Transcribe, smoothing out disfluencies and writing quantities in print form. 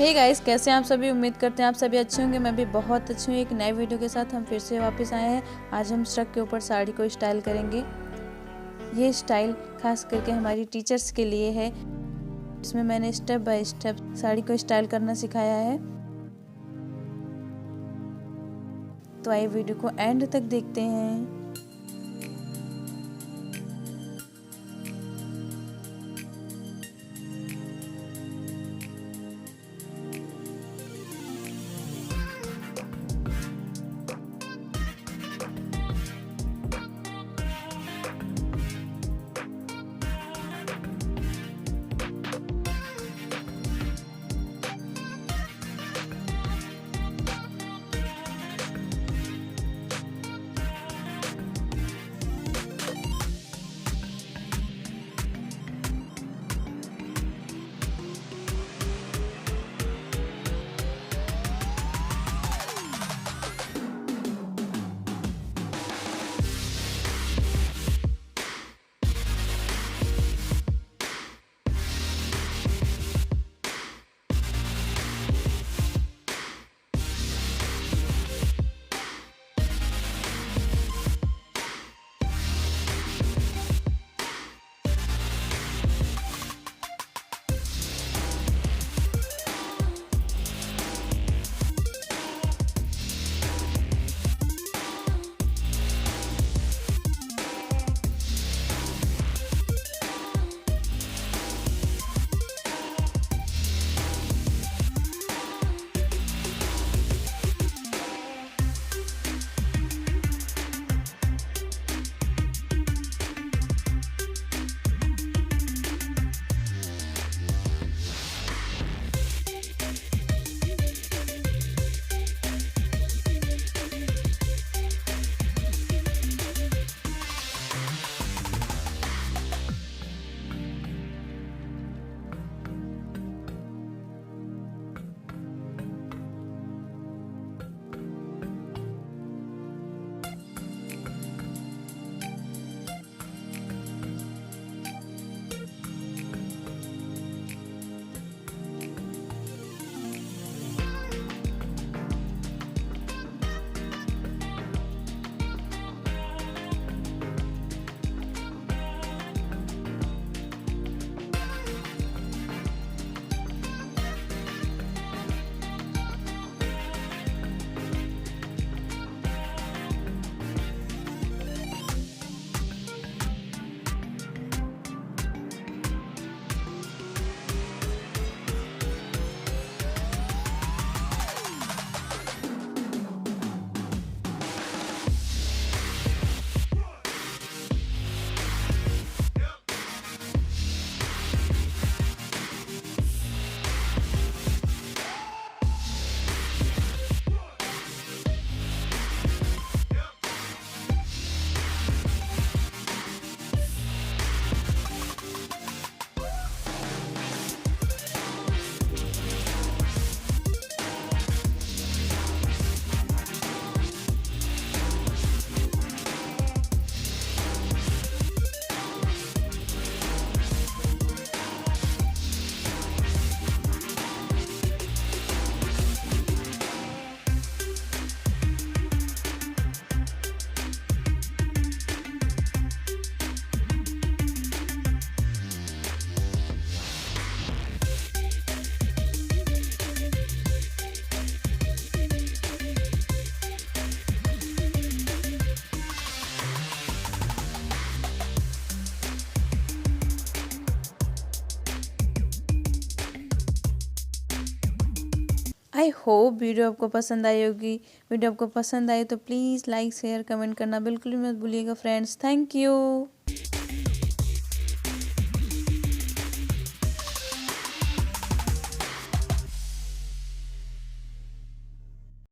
Hey guys, कैसे हैं आप सभी। उम्मीद करते हैं आप सभी अच्छे होंगे। मैं भी बहुत अच्छी हूँ। एक नए वीडियो के साथ हम फिर से वापस आए हैं। आज हम श्रग के ऊपर साड़ी को स्टाइल करेंगे। ये स्टाइल खास करके हमारी टीचर्स के लिए है। इसमें मैंने स्टेप बाय स्टेप साड़ी को स्टाइल करना सिखाया है। तो आइए वीडियो को एंड तक देखते हैं। आई होप वीडियो आपको पसंद आई होगी। वीडियो आपको पसंद आए तो प्लीज़ लाइक शेयर कमेंट करना बिल्कुल भी मत भूलिएगा फ्रेंड्स। Thank you.